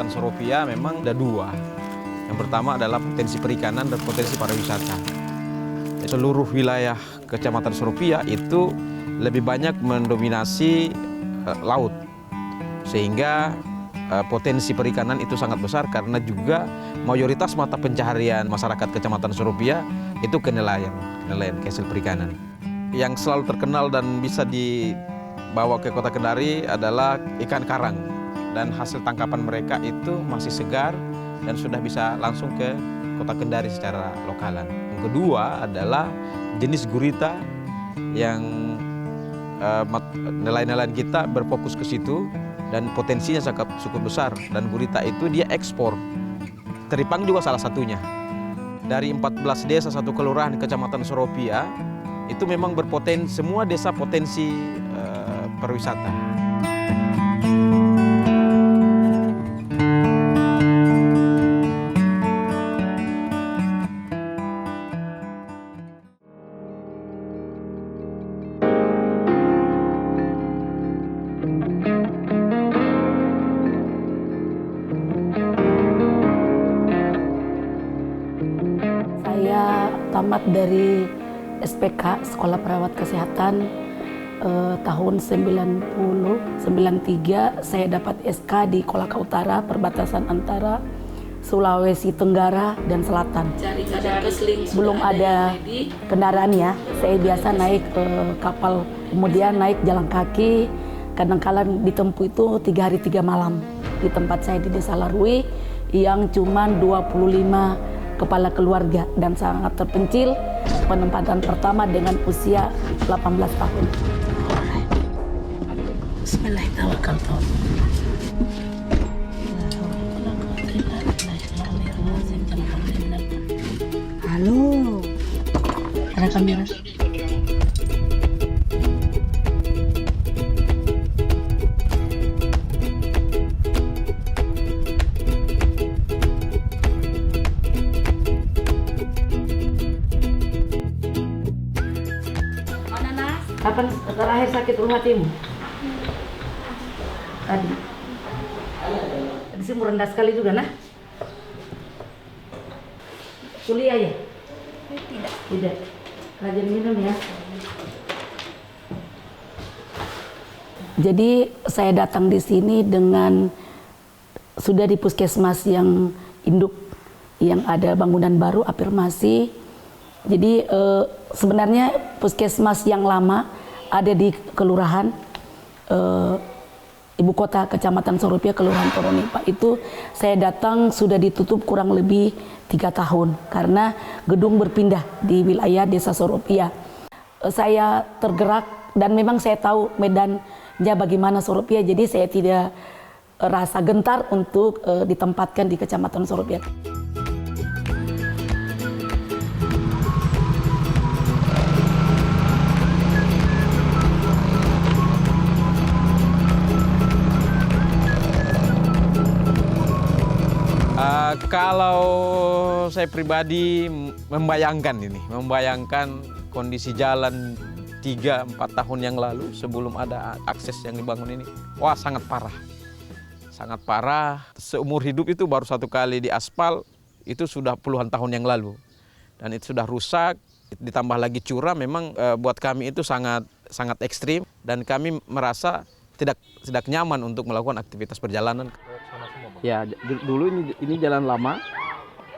Kecamatan Soropia memang ada dua. Yang pertama adalah potensi perikanan dan potensi pariwisata. Seluruh wilayah Kecamatan Soropia itu lebih banyak mendominasi laut. Sehingga potensi perikanan itu sangat besar karena juga mayoritas mata pencaharian masyarakat Kecamatan Soropia itu ke nelayan ke hasil perikanan. Yang selalu terkenal dan bisa dibawa ke Kota Kendari adalah ikan karang. Dan hasil tangkapan mereka itu masih segar dan sudah bisa langsung ke Kota Kendari secara lokalan. Yang kedua adalah jenis gurita yang nelayan-nelayan kita berfokus ke situ dan potensinya sangat cukup besar. Dan gurita itu dia ekspor. Teripang juga salah satunya. Dari 14 desa satu kelurahan Kecamatan Soropia itu memang berpotensi, semua desa potensi pariwisata. Saya tamat dari SPK, Sekolah Perawat Kesehatan, tahun 93 saya dapat SK di Kolaka Utara, perbatasan antara Sulawesi Tenggara dan Selatan. Belum ada kendaraan ya, saya biasa naik kapal, kemudian naik jalan kaki, kadang-kadang ditempuh itu 3 hari 3 malam. Di tempat saya di Desa Larui yang cuma 25 kepala keluarga dan sangat terpencil, penempatan pertama dengan usia 18 tahun. Bismillahirrahmanirrahim. Halo, ada kamera. Kapan terakhir sakit ulu hatimu? Tadi. Di sini rendah sekali juga, nah? Kuliah ya? Tidak. Tidak. Rajin minum ya. Jadi saya datang di sini dengan sudah di puskesmas yang induk, yang ada bangunan baru afirmasi. Jadi sebenarnya puskesmas yang lama ada di kelurahan ibu kota Kecamatan Soropia, Kelurahan Poronipa. Itu saya datang sudah ditutup kurang lebih 3 tahun karena gedung berpindah di wilayah Desa Soropia. Saya tergerak dan memang saya tahu medannya bagaimana Soropia, jadi saya tidak rasa gentar untuk ditempatkan di Kecamatan Soropia. Kalau saya pribadi membayangkan kondisi jalan 3-4 tahun yang lalu sebelum ada akses yang dibangun ini, wah sangat parah. Sangat parah, seumur hidup itu baru 1 kali di aspal, itu sudah puluhan tahun yang lalu. Dan itu sudah rusak, ditambah lagi curam, memang buat kami itu sangat ekstrim. Dan kami merasa tidak nyaman untuk melakukan aktivitas perjalanan. Ya, dulu ini jalan lama,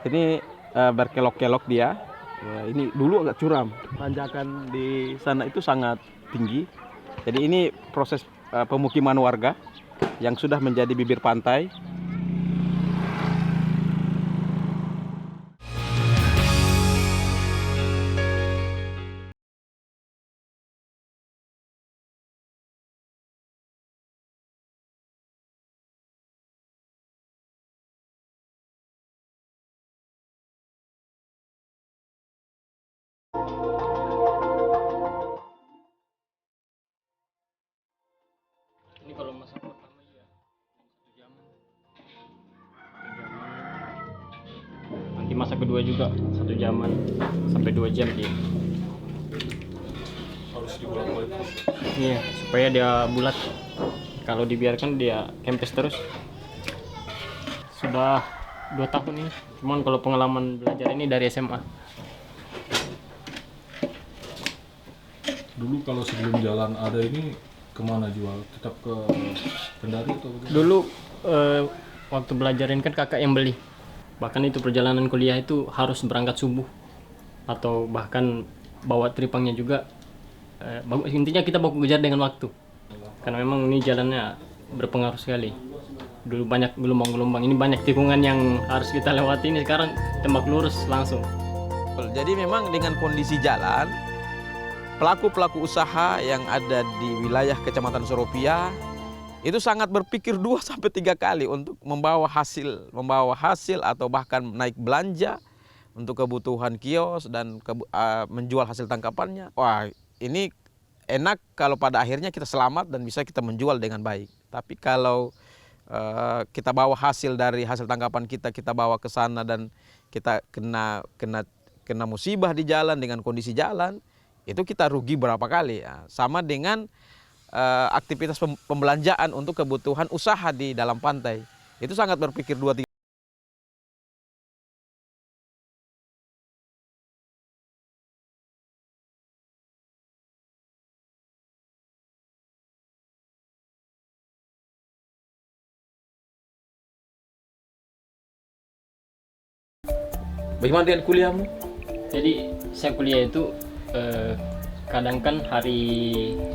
ini berkelok-kelok dia. Ya, ini dulu agak curam, tanjakan di sana itu sangat tinggi. Jadi ini proses pemukiman warga yang sudah menjadi bibir pantai. Ini kalau masa pertama ya 1 jam. Nanti masa kedua juga 1 jaman sampai 2 jam dia. Harus dibolak-balik. Iya, supaya dia bulat. Kalau dibiarkan dia kempes terus. Udah 2 tahun ini. Cuman kalau pengalaman belajar ini dari SMA. Dulu kalau sebelum jalan ada ini kemana jual? Tetap ke Kendari atau bagaimana? Dulu waktu belajarin kan kakak yang beli. Bahkan itu perjalanan kuliah itu harus berangkat subuh. Atau bahkan bawa tripangnya juga. Intinya kita baku kejar dengan waktu. Karena memang ini jalannya berpengaruh sekali. Dulu banyak gelombang-gelombang, ini banyak tikungan yang harus kita lewati, ini sekarang tembak lurus langsung. Jadi memang dengan kondisi jalan, pelaku-pelaku usaha yang ada di wilayah Kecamatan Soropia itu sangat berpikir 2-3 kali untuk membawa hasil atau bahkan naik belanja untuk kebutuhan kios dan menjual hasil tangkapannya. Wah, ini enak kalau pada akhirnya kita selamat dan bisa kita menjual dengan baik. Tapi kalau kita bawa hasil dari hasil tangkapan kita bawa ke sana dan kita kena musibah di jalan dengan kondisi jalan, itu kita rugi berapa kali ya. Sama dengan aktivitas pembelanjaan untuk kebutuhan usaha di dalam pantai. Itu sangat berpikir 2-3. Bagaimana dengan kuliahmu? Jadi saya kuliah itu kadang kan hari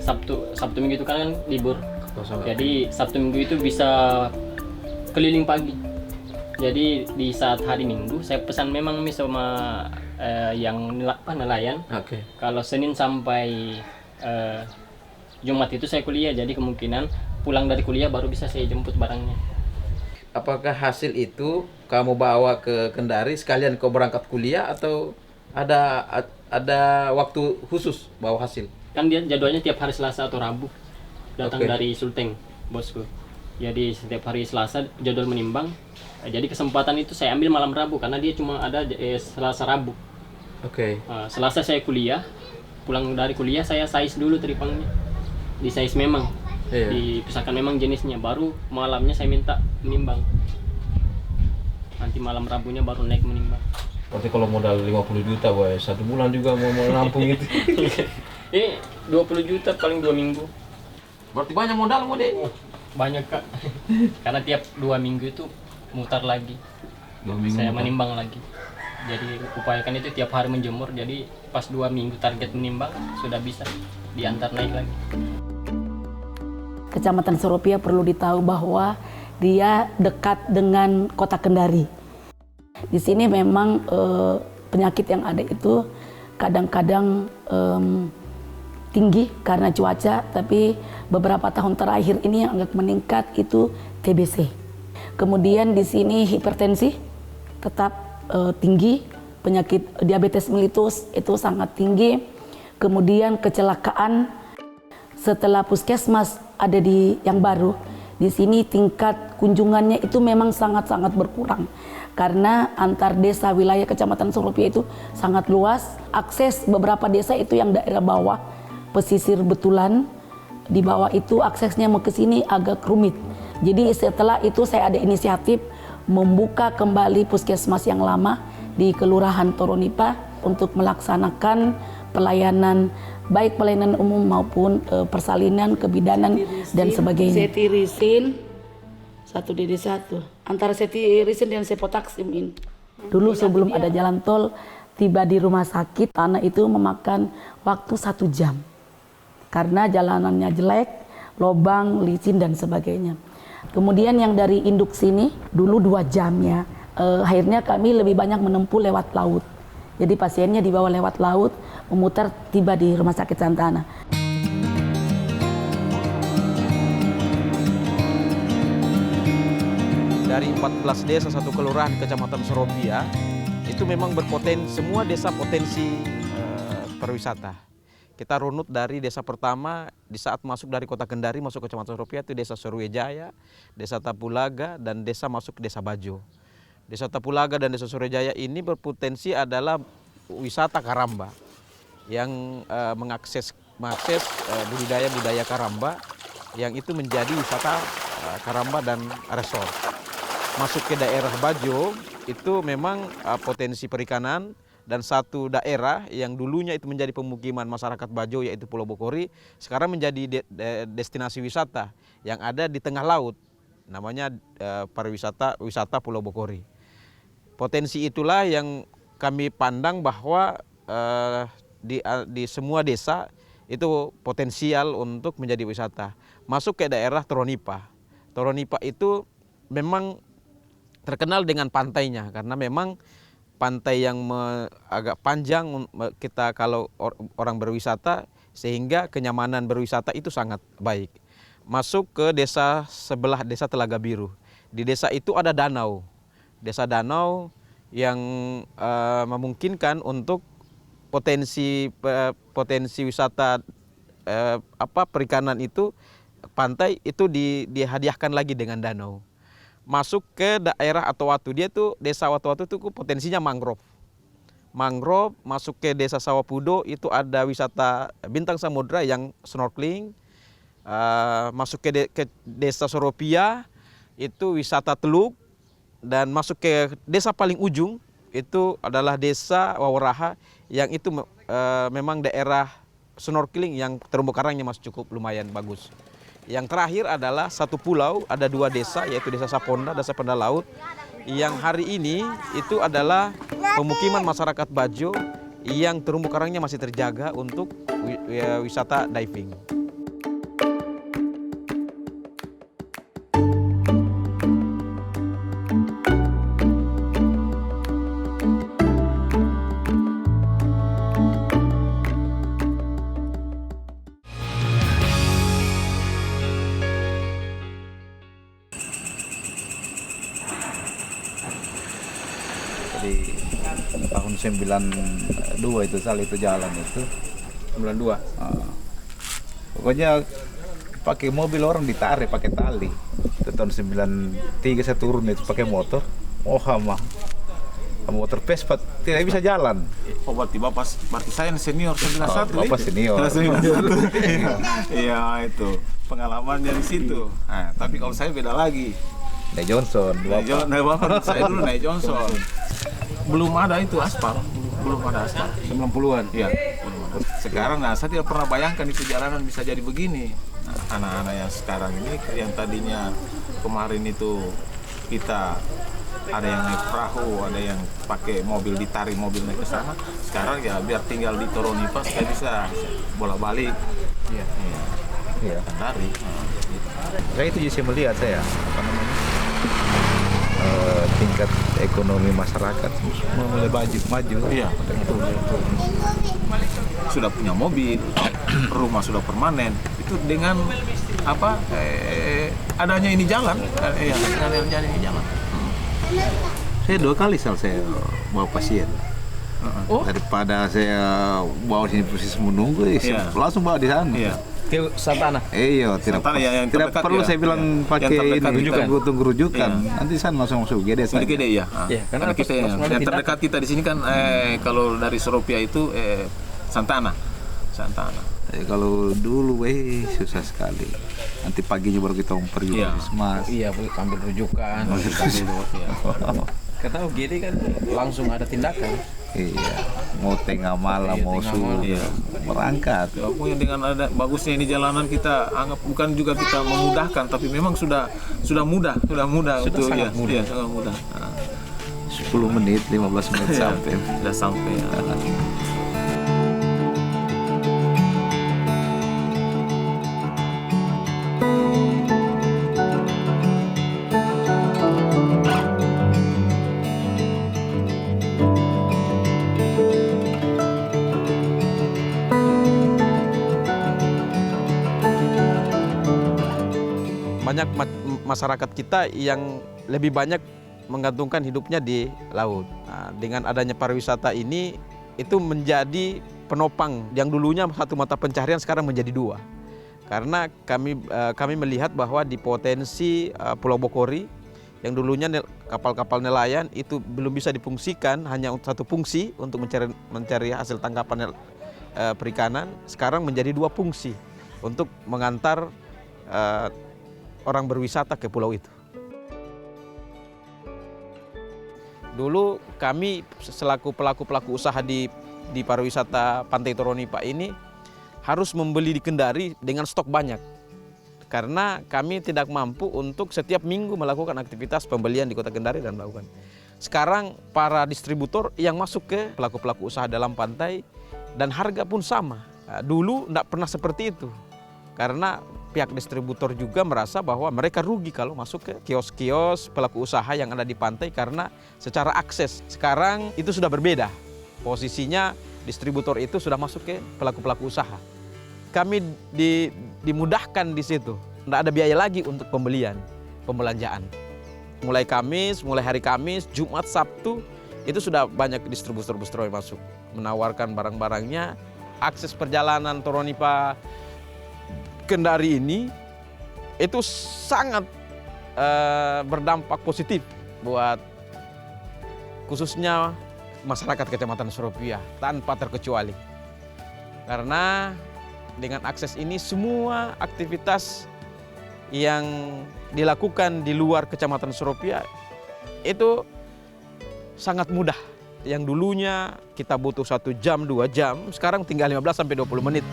Sabtu Minggu itu kan libur. Jadi Sabtu Minggu itu bisa keliling pagi. Jadi di saat hari Minggu saya pesan memang mie sama yang nelayan. Oke. Kalau Senin sampai Jumat itu saya kuliah. Jadi kemungkinan pulang dari kuliah baru bisa saya jemput barangnya. Apakah hasil itu kamu bawa ke Kendari sekalian kau berangkat kuliah atau ada waktu khusus bawa hasil? Kan dia jadwalnya tiap hari Selasa atau Rabu datang Oke. dari Sulteng, bosku. Jadi setiap hari Selasa jadwal menimbang. Jadi kesempatan itu saya ambil malam Rabu karena dia cuma ada Selasa Rabu. Oke. Selasa saya kuliah, pulang dari kuliah saya size dulu tripangnya. Di size memang. Iya. Dipisahkan memang jenisnya, baru malamnya saya minta menimbang. Nanti malam Rabunya baru naik menimbang. Berarti kalau modal 50 juta, boy, 1 bulan juga mau nampung itu. Ini 20 juta paling 2 minggu. Berarti banyak modalmu, Dek. Banyak, Kak. Karena tiap 2 minggu itu mutar lagi. 2 minggu. Saya menimbang lagi. Jadi upayakan itu tiap hari menjemur. Jadi pas 2 minggu target menimbang sudah bisa diantar naik lagi. Kecamatan Soropia perlu ditahu bahwa dia dekat dengan kota Kendari. Di sini memang penyakit yang ada itu kadang-kadang tinggi karena cuaca, tapi beberapa tahun terakhir ini yang agak meningkat itu TBC. Kemudian di sini hipertensi tetap tinggi, penyakit diabetes mellitus itu sangat tinggi. Kemudian kecelakaan setelah puskesmas ada di yang baru, di sini tingkat kunjungannya itu memang sangat-sangat berkurang karena antar desa wilayah Kecamatan Soropia itu sangat luas. Akses beberapa desa itu yang daerah bawah, pesisir betulan, di bawah itu aksesnya mau ke sini agak rumit. Jadi setelah itu saya ada inisiatif membuka kembali puskesmas yang lama di Kelurahan Toronipa untuk melaksanakan pelayanan, baik pelayanan umum maupun persalinan, kebidanan, dan sebagainya. Setirisin, 1DD1. Antara setirisin dan sepotaksim ini. Dulu sebelum ada jalan tol, tiba di rumah sakit, tanah itu memakan waktu 1 jam. Karena jalanannya jelek, lobang, licin, dan sebagainya. Kemudian yang dari induk sini, dulu 2 jam ya. Akhirnya kami lebih banyak menempuh lewat laut. Jadi pasiennya dibawa lewat laut, memutar tiba di Rumah Sakit Santana. Dari 14 desa 1 kelurahan Kecamatan Soropia, itu memang berpotensi, semua desa potensi pariwisata. Kita runut dari desa pertama, di saat masuk dari kota Kendari masuk ke Kecamatan Soropia itu desa Surujaya, desa Tapulaga, dan desa masuk ke desa Bajo. Desa Tapulaga dan desa Surujaya ini berpotensi adalah wisata Karamba yang mengakses budaya Karamba yang itu menjadi wisata Karamba dan resort. masuk ke daerah Bajo itu memang potensi perikanan, dan satu daerah yang dulunya itu menjadi pemukiman masyarakat Bajo yaitu Pulau Bokori sekarang menjadi destinasi wisata yang ada di tengah laut, namanya wisata Pulau Bokori. Potensi itulah yang kami pandang bahwa di semua desa itu potensial untuk menjadi wisata. Masuk ke daerah Toronipa. Toronipa itu memang terkenal dengan pantainya karena memang pantai yang agak panjang kita kalau orang berwisata, sehingga kenyamanan berwisata itu sangat baik. Masuk ke desa sebelah, desa Telaga Biru. Di desa itu ada danau. Desa danau yang memungkinkan untuk potensi wisata perikanan itu, pantai itu dihadiahkan lagi dengan danau. Masuk ke daerah Atowatu, dia tuh desa Atowatu itu potensinya mangrove. Mangrove, masuk ke desa Sawapudo itu ada wisata bintang samudra yang snorkeling. Masuk ke desa Soropia itu wisata teluk, dan masuk ke desa paling ujung itu adalah desa Wawaraha yang itu memang daerah snorkeling yang terumbu karangnya masih cukup lumayan bagus. Yang terakhir adalah satu pulau, ada 2 desa, yaitu desa Saponda dan Saponda Laut, yang hari ini itu adalah pemukiman masyarakat Bajo yang terumbu karangnya masih terjaga untuk wisata diving. Jadi tahun 92 itu jalan itu 92. Pokoknya pakai mobil orang ditarik pakai tali. Itu tahun 93 saya turun itu pakai motor. Oh mah motor Vespa tidak bisa jalan. Oh berarti saya senior 91. Bapak senior. Iya itu pengalamannya di situ. Nah, tapi kalau saya beda lagi. Naik Johnson, Saya dulu naik Johnson. Belum ada itu aspal, belum ada aspal. 90-an. Iya. Sekarang saya tidak pernah bayangkan itu jalanan bisa jadi begini. Nah, anak-anak yang sekarang ini yang tadinya kemarin itu kita ada yang naik perahu, ada yang pakai mobil, ditarik mobil naik ke sana. Sekarang ya biar tinggal di Toronipa saya bisa bolak-balik. Iya. Iya. Tarik. Saya itu bisa melihat saya tingkat ekonomi masyarakat mulai maju. Iya. Sudah punya mobil, rumah sudah permanen. Itu dengan adanya ini jalan, dengan adanya ini jalan. Saya 2 kali saya bawa pasien. Daripada saya bawa sini proses menunggu, saya langsung bawa di sana. Iya. Ke Santana. Iya, tidak perlu saya bilang pakai ini tunggu rujukan. Nanti sana langsung masuk GD saja. GD ya. Karena kita yang terdekat kita di sini kan kalau dari Soropia itu Santana. Kalau dulu susah sekali. Nanti paginya baru kita pergi ke Puskesmas. Iya, ambil rujukan. Kata GD kan langsung ada tindakan. Iya, mau tengah malam, mau subuh, berangkat. Pokoknya dengan ada bagusnya ini jalanan kita anggap bukan juga kita memudahkan, tapi memang sudah mudah untuk sangat mudah. Iya, sangat mudah. 10 menit, 15 menit sampai. Sudah sampai. Banyak masyarakat kita yang lebih banyak menggantungkan hidupnya di laut. Nah, dengan adanya pariwisata ini itu menjadi penopang yang dulunya satu mata pencaharian sekarang menjadi 2. Karena kami melihat bahwa di potensi Pulau Bokori yang dulunya kapal-kapal nelayan itu belum bisa difungsikan hanya untuk satu fungsi untuk mencari hasil tangkapan perikanan, sekarang menjadi 2 fungsi untuk mengantar orang berwisata ke pulau itu. Dulu kami selaku pelaku-pelaku usaha di pariwisata Pantai Toronipa ini harus membeli di Kendari dengan stok banyak. Karena kami tidak mampu untuk setiap minggu melakukan aktivitas pembelian di Kota Kendari dan melakukan. Sekarang para distributor yang masuk ke pelaku-pelaku usaha dalam pantai dan harga pun sama. Dulu tidak pernah seperti itu. Karena pihak distributor juga merasa bahwa mereka rugi kalau masuk ke kios-kios pelaku usaha yang ada di pantai karena secara akses. Sekarang itu sudah berbeda. Posisinya distributor itu sudah masuk ke pelaku-pelaku usaha. Kami dimudahkan di situ. Tidak ada biaya lagi untuk pembelanjaan. Mulai Kamis, mulai hari Kamis, Jumat, Sabtu, itu sudah banyak distributor-distributor yang masuk. Menawarkan barang-barangnya. Akses perjalanan Toronipa Kendari ini itu sangat berdampak positif buat khususnya masyarakat Kecamatan Suropia tanpa terkecuali. Karena dengan akses ini semua aktivitas yang dilakukan di luar Kecamatan Suropia itu sangat mudah. Yang dulunya kita butuh 1 jam, 2 jam, sekarang tinggal 15-20 menit.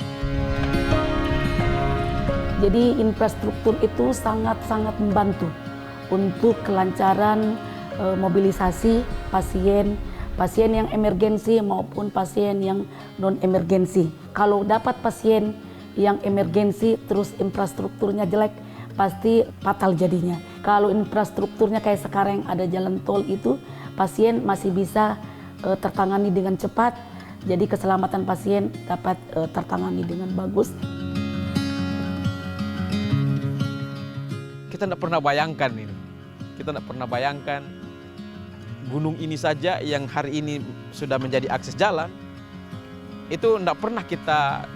Jadi infrastruktur itu sangat-sangat membantu untuk kelancaran mobilisasi pasien yang emergensi maupun pasien yang non-emergensi. Kalau dapat pasien yang emergensi terus infrastrukturnya jelek, pasti fatal jadinya. Kalau infrastrukturnya kayak sekarang ada jalan tol itu, pasien masih bisa tertangani dengan cepat, jadi keselamatan pasien dapat tertangani dengan bagus. Kita tidak pernah bayangkan ini. Kita tidak pernah bayangkan gunung ini saja yang hari ini sudah menjadi akses jalan, itu tidak pernah kita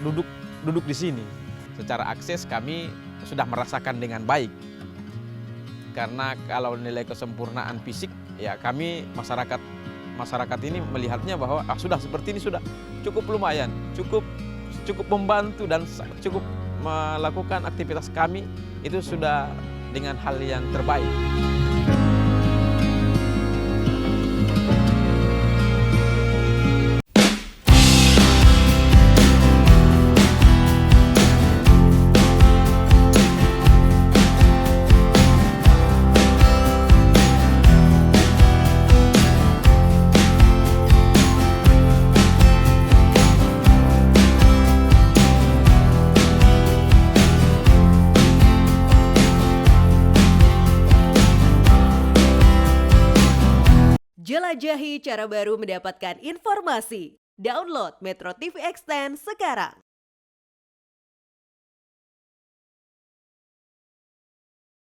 duduk di sini. Secara akses kami sudah merasakan dengan baik. Karena kalau nilai kesempurnaan fisik, ya kami masyarakat ini melihatnya bahwa sudah seperti ini sudah cukup lumayan, cukup membantu dan cukup melakukan aktivitas kami itu sudah dengan hal yang terbaik. Jelajahi cara baru mendapatkan informasi. Download Metro TV Extend sekarang.